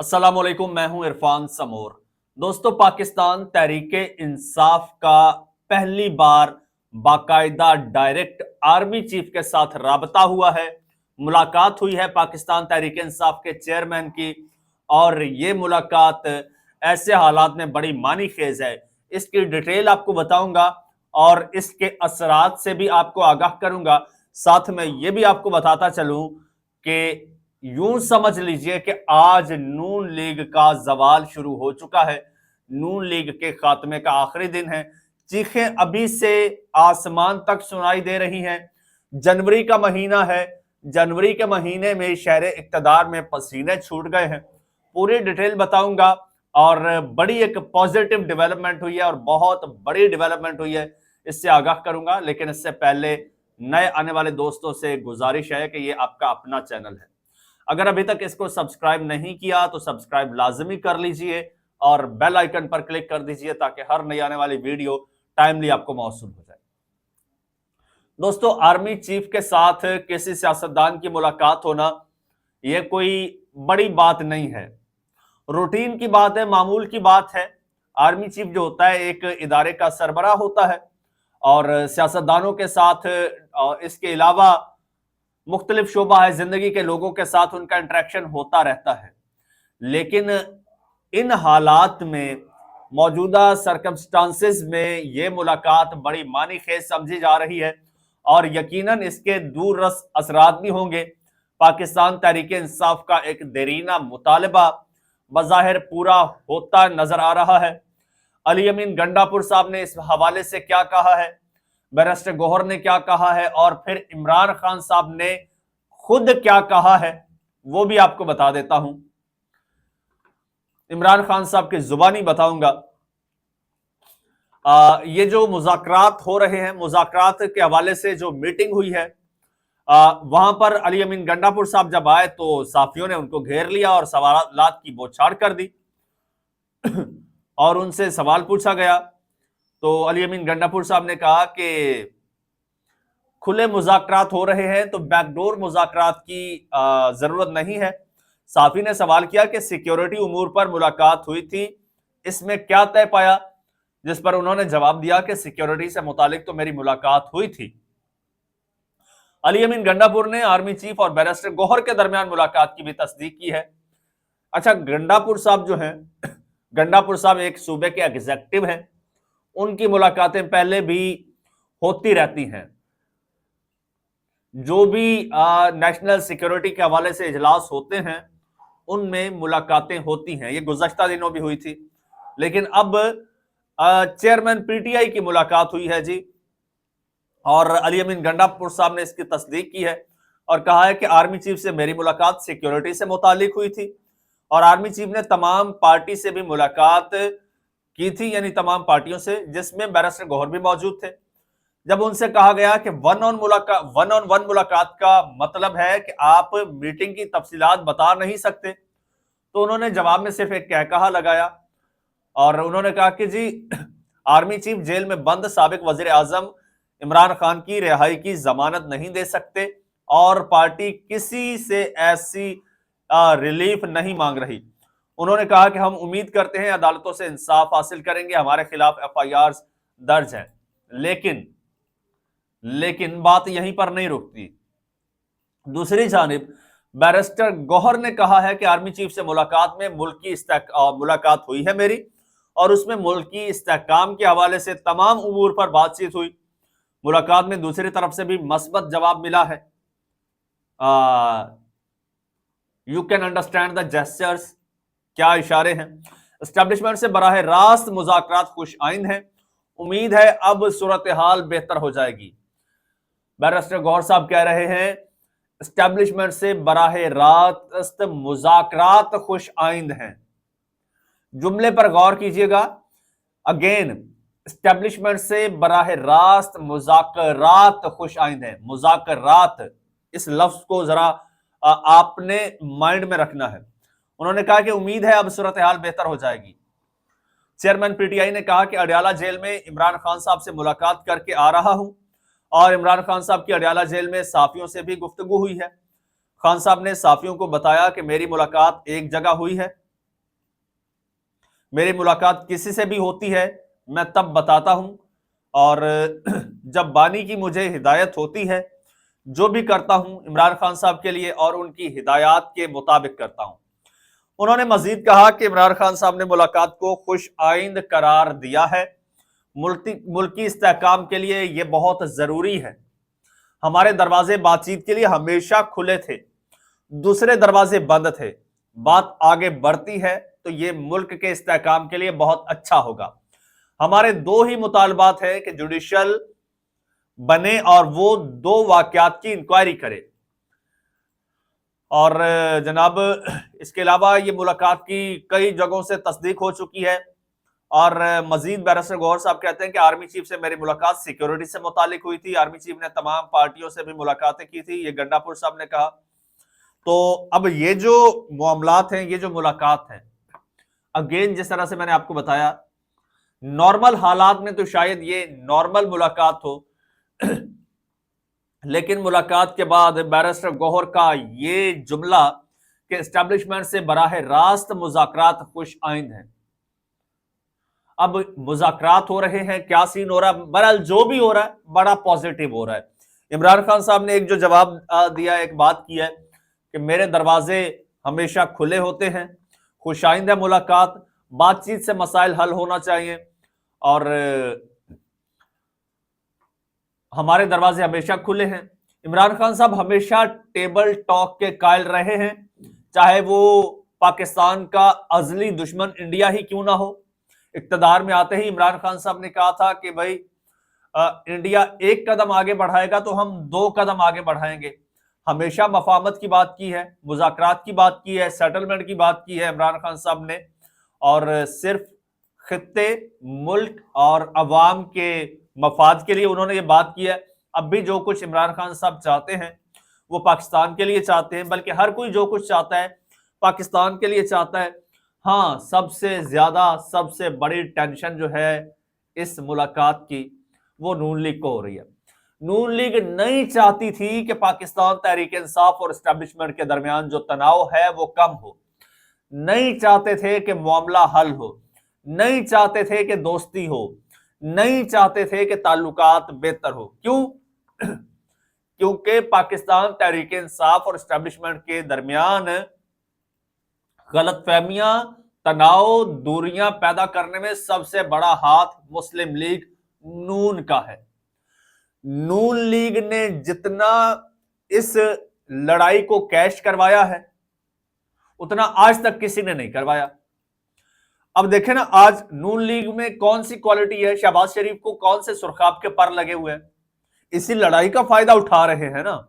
अस्सलामुअलैकुम, मैं हूं इरफान समोर। दोस्तों, पाकिस्तान तहरीके इंसाफ का पहली बार बाकायदा डायरेक्ट आर्मी चीफ के साथ राबता हुआ है। मुलाकात हुई है पाकिस्तान तहरीके इंसाफ के चेयरमैन की, और ये मुलाकात ऐसे हालात में बड़ी मानी खेज है। इसकी डिटेल आपको बताऊंगा और इसके असरात से भी आपको आगाह करूंगा। साथ में ये भी आपको बताता चलूं कि यूं समझ लीजिए कि आज नून लीग का जवाल शुरू हो चुका है। नून लीग के खात्मे का आखिरी दिन है। चीखें अभी से आसमान तक सुनाई दे रही हैं। जनवरी का महीना है। जनवरी के महीने में शहर इक्तदार में पसीने छूट गए हैं। पूरी डिटेल बताऊंगा। और बड़ी एक पॉजिटिव डेवलपमेंट हुई है और बहुत बड़ी डेवलपमेंट हुई है, इससे आगाह करूंगा। लेकिन इससे पहले नए आने वाले दोस्तों से गुजारिश है कि ये आपका अपना चैनल है। अगर अभी तक इसको सब्सक्राइब नहीं किया तो सब्सक्राइब लाजमी कर लीजिए और बेल आइकन पर क्लिक कर दीजिए ताकि हर नई आने वाली वीडियो टाइमली आपको मौसूल हो जाए। दोस्तों, आर्मी चीफ के साथ किसी सियासतदान की मुलाकात होना यह कोई बड़ी बात नहीं है। रूटीन की बात है, मामूल की बात है। आर्मी चीफ जो होता है एक इदारे का सरबराह होता है और सियासतदानों के साथ इसके अलावा मुख्तलिफ शोबा है जिंदगी के लोगों के साथ उनका इंटरेक्शन होता रहता है। लेकिन इन हालात में, मौजूदा सरकमस्टांसेस में, यह मुलाकात बड़ी मानी खेज समझी जा रही है और यकीनन इसके दूररस असरात भी होंगे। पाकिस्तान तहरीके इंसाफ का एक देरीना मुतालबा बज़ाहिर पूरा होता नजर आ रहा है। अली अमीन गंडापुर साहब ने इस हवाले से क्या कहा है, बैरिस्टर गौहर ने क्या कहा है और फिर इमरान खान साहब ने खुद क्या कहा है, वो भी आपको बता देता हूं। इमरान खान साहब की जुबानी बताऊंगा। ये जो मुज़ाकरात हो रहे हैं, मुज़ाकरात के हवाले से जो मीटिंग हुई है, वहां पर अली अमीन गंडापुर साहब जब आए तो साफियों ने उनको घेर लिया और सवालात की बौछार कर दी और उनसे सवाल पूछा गया तो अली अमीन गंडापुर साहब ने कहा कि खुले मुज़ाकरात हो रहे हैं तो बैकडोर मुज़ाकरात की जरूरत नहीं है। साफी ने सवाल किया कि सिक्योरिटी उमूर पर मुलाकात हुई थी, इसमें क्या तय पाया, जिस पर उन्होंने जवाब दिया कि सिक्योरिटी से मुतालिक तो मेरी मुलाकात हुई थी। अली अमीन गंडापुर ने आर्मी चीफ और बैरिस्टर गौहर के दरमियान मुलाकात की भी तस्दीक की है। अच्छा, गंडापुर साहब जो हैं, गंडापुर साहब एक सूबे के एग्जीक्यूटिव हैं, उनकी मुलाकातें पहले भी होती रहती हैं। जो भी नेशनल सिक्योरिटी के हवाले से इजलास होते हैं उनमें मुलाकातें होती हैं। ये गुज़श्ता दिनों भी हुई थी। लेकिन अब चेयरमैन पीटीआई की मुलाकात हुई है जी, और अली अमीन गंडापुर साहब ने इसकी तस्दीक की है और कहा है कि आर्मी चीफ से मेरी मुलाकात सिक्योरिटी से मुतालिक हुई थी और आर्मी चीफ ने तमाम पार्टी से भी मुलाकात की थी, यानी तमाम पार्टियों से, जिसमें बैरिस्टर गौहर भी मौजूद थे। जब उनसे कहा गया कि वन ऑन वन मुलाकात का मतलब है कि आप मीटिंग की तफसीलात बता नहीं सकते, तो उन्होंने जवाब में सिर्फ एक कहकहा लगाया और उन्होंने कहा कि जी, आर्मी चीफ जेल में बंद साबिक वजीर आजम इमरान खान की रिहाई की जमानत नहीं दे सकते और पार्टी किसी से ऐसी रिलीफ नहीं मांग रही। उन्होंने कहा कि हम उम्मीद करते हैं अदालतों से इंसाफ हासिल करेंगे, हमारे खिलाफ एफआईआर दर्ज है। लेकिन बात यहीं पर नहीं रुकती। दूसरी जानिब बैरिस्टर गौहर ने कहा है कि आर्मी चीफ से मुलाकात में मुलाकात हुई है मेरी, और उसमें मुल्की इस्तेहकाम के हवाले से तमाम उमूर पर बातचीत हुई। मुलाकात में दूसरी तरफ से भी मस्बत जवाब मिला है। You can understand the gestures, क्या इशारे हैं। एस्टेब्लिशमेंट से बराह रास्त मुज़ाकरात खुश आइंद हैं। उम्मीद है अब सूरत हाल बेहतर हो जाएगी। बैरिस्टर गौहर साहब कह रहे हैं एस्टेब्लिशमेंट से बराह रास्त मुज़ाकरात खुश आइंद हैं। जुमले पर गौर कीजिएगा। अगेन, एस्टेब्लिशमेंट से बराह रास्त मुज़ाकरात खुश आइंद हैं। मुज़ाकरात, इस लफ्ज को जरा आपने माइंड में रखना है। उन्होंने कहा कि उम्मीद है अब सूरत हाल बेहतर हो जाएगी। चेयरमैन पीटीआई ने कहा कि अडयाला जेल में इमरान खान साहब से मुलाकात करके आ रहा हूं और इमरान खान साहब की अडयाला जेल में साफियों से भी गुफ्तगू हुई है। खान साहब ने साफियों को बताया कि मेरी मुलाकात एक जगह हुई है मेरी मुलाकात किसी से भी होती है मैं तब बताता हूं, और जब बानी की मुझे हिदायत होती है, जो भी करता हूं इमरान खान साहब के लिए और उनकी हिदायत के मुताबिक करता हूं। उन्होंने मजीद कहा कि इमरान खान साहब ने मुलाकात को खुश आइंद करार दिया है। मुल्की इस्तेहकाम के लिए यह बहुत जरूरी है। हमारे दरवाजे बातचीत के लिए हमेशा खुले थे, दूसरे दरवाजे बंद थे। बात आगे बढ़ती है तो यह मुल्क के इस्तेहकाम के लिए बहुत अच्छा होगा। हमारे दो ही मुतालबात है कि जुडिशल बने और वो दो वाकयात की इंक्वायरी करे। और जनाब, इसके अलावा ये मुलाकात की कई जगहों से तस्दीक हो चुकी है। और मजीद बैरिस्टर गौहर साहब कहते हैं कि आर्मी चीफ से मेरी मुलाकात सिक्योरिटी से मुतालिक हुई थी। आर्मी चीफ ने तमाम पार्टियों से भी मुलाकातें की थी, ये गंडापुर साहब ने कहा। तो अब ये जो मामलात हैं, ये जो मुलाकात है, अगेन जिस तरह से मैंने आपको बताया, नॉर्मल हालात में तो शायद ये नॉर्मल मुलाकात हो, लेकिन मुलाकात के बाद बैरिस्टर गौहर का ये जुमला कि एस्टेब्लिशमेंट से बराह रास्त मुज़ाकरात खुश आइंद हैं। अब मुज़ाकरात हो रहे हैं, क्या सीन हो रहा है, बहरहाल जो भी हो रहा है बड़ा पॉजिटिव हो रहा है। इमरान खान साहब ने एक जो जवाब दिया, एक बात की है कि मेरे दरवाजे हमेशा खुले होते हैं, खुश आइंद है मुलाकात, बातचीत से मसाइल हल होना चाहिए, और हमारे दरवाजे हमेशा खुले हैं। इमरान खान साहब हमेशा टेबल टॉक के कायल रहे हैं, चाहे वो पाकिस्तान का अजली दुश्मन इंडिया ही क्यों ना हो। इक्तदार में आते ही इमरान खान साहब ने कहा था कि भाई इंडिया एक कदम आगे बढ़ाएगा तो हम दो कदम आगे बढ़ाएंगे। हमेशा मफाहमत की बात की है, मुज़ाकरात की बात की है, सेटलमेंट की बात की है इमरान खान साहब ने, और सिर्फ खित्ते, मुल्क और अवाम के मफाद के लिए उन्होंने ये बात की है। अब भी जो कुछ इमरान खान साहब चाहते हैं वो पाकिस्तान के लिए चाहते हैं, बल्कि हर कोई जो कुछ चाहता है पाकिस्तान के लिए चाहता है। हाँ, सबसे ज्यादा सबसे बड़ी टेंशन जो है इस मुलाकात की वो नून लीग को हो रही है। नून लीग नहीं चाहती थी कि पाकिस्तान तहरीक इंसाफ और एस्टेब्लिशमेंट के दरमियान जो तनाव है वो कम हो, नहीं चाहते थे कि मामला हल हो, नहीं चाहते थे कि दोस्ती हो, नहीं चाहते थे कि ताल्लुकात बेहतर हो। क्यों? क्योंकि पाकिस्तान तहरीक इंसाफ और एस्टेब्लिशमेंट के दरमियान गलतफहमियां, तनाव, दूरियां पैदा करने में सबसे बड़ा हाथ मुस्लिम लीग नून का है। नून लीग ने जितना इस लड़ाई को कैश करवाया है उतना आज तक किसी ने नहीं करवाया। अब देखें ना, आज नून लीग में कौन सी क्वालिटी है, शहबाज शरीफ को कौन से सुरखाब के पर लगे हुए हैं, इसी लड़ाई का फायदा उठा रहे हैं ना।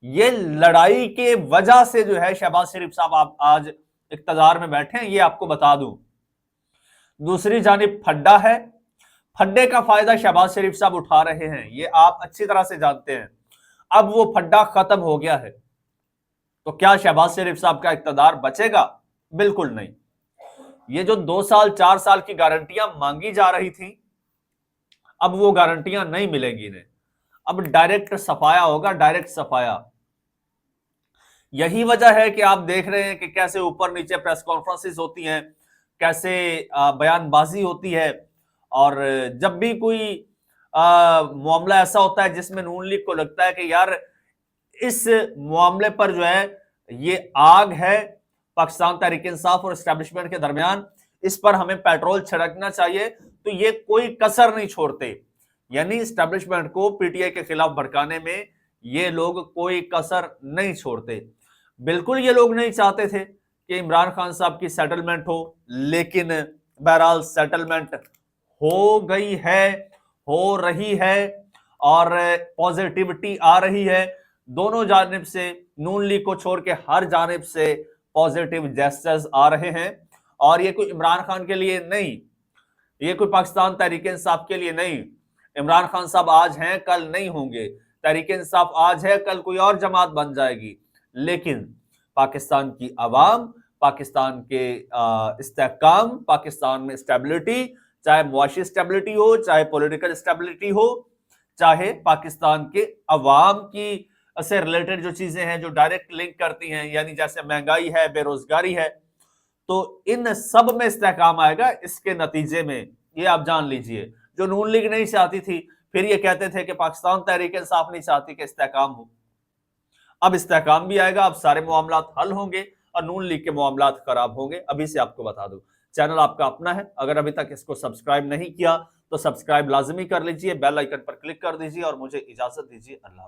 ये लड़ाई के वजह से जो है शहबाज शरीफ साहब आप आज इक्तदार में बैठे हैं, ये आपको बता दूं। दूसरी जानिब फड्डा है, फड्डे का फायदा शहबाज शरीफ साहब उठा रहे हैं, ये आप अच्छी तरह से जानते हैं। अब वो फड्डा खत्म हो गया है, तो क्या शहबाज शरीफ साहब का इक्तदार बचेगा? बिल्कुल नहीं। ये जो 2 साल 4 साल की गारंटियां मांगी जा रही थी, अब वो गारंटियां नहीं मिलेंगी इन्हें। अब डायरेक्ट सफाया होगा, डायरेक्ट सफाया। यही वजह है कि आप देख रहे हैं कि कैसे ऊपर नीचे प्रेस कॉन्फ्रेंसेस होती हैं, कैसे बयानबाजी होती है, और जब भी कोई मामला ऐसा होता है जिसमें नून लीग को लगता है कि यार इस मामले पर जो है ये आग है पाकिस्तान तहरीक इंसाफ और एस्टेब्लिशमेंट के दरमियान, इस पर हमें पेट्रोल छिड़कना चाहिए, तो ये कोई कसर नहीं छोड़ते। यानी एस्टेब्लिशमेंट को पीटीआई के खिलाफ भड़काने में ये लोग कोई कसर नहीं छोड़ते। बिल्कुल ये लोग नहीं चाहते थे कि इमरान खान साहब की सेटलमेंट हो, लेकिन बहरहाल सेटलमेंट हो गई है, हो रही है, और पॉजिटिविटी आ रही है दोनों जानिब से। नून लीग को छोड़ के हर जानिब से पॉजिटिव जेस्चर्स आ रहे हैं, और ये कोई इमरान खान के लिए नहीं, ये कोई पाकिस्तान तहरीक इंसाफ के लिए नहीं। इमरान खान साहब आज हैं, कल नहीं होंगे। तहरीक इंसाफ आज है, कल कोई और जमात बन जाएगी, लेकिन पाकिस्तान की आवाम, पाकिस्तान के इस्तेहकाम, पाकिस्तान में स्टेबिलिटी, चाहे मुआशी स्टेबिलिटी हो, चाहे पॉलिटिकल स्टेबिलिटी हो, चाहे पाकिस्तान के अवाम की से रिलेटेड जो चीजें हैं जो डायरेक्ट लिंक करती हैं, यानी जैसे महंगाई है, बेरोजगारी है, तो इन सब में इस्तेहकाम आएगा। इसके नतीजे में ये आप जान लीजिए, जो नून लीग नहीं चाहती थी, फिर ये कहते थे कि पाकिस्तान तहरीक इंसाफ नहीं चाहती कि इस्तेहकाम हो, अब इस्तेहकाम भी आएगा, अब सारे मामलात हल होंगे और नून लीग के मामलात खराब होंगे। अभी से आपको बता दूं, चैनल आपका अपना है, अगर अभी तक इसको सब्सक्राइब नहीं किया तो सब्सक्राइब लाजमी कर लीजिए, बेल आइकन पर क्लिक कर दीजिए और मुझे इजाजत दीजिए। अल्लाह।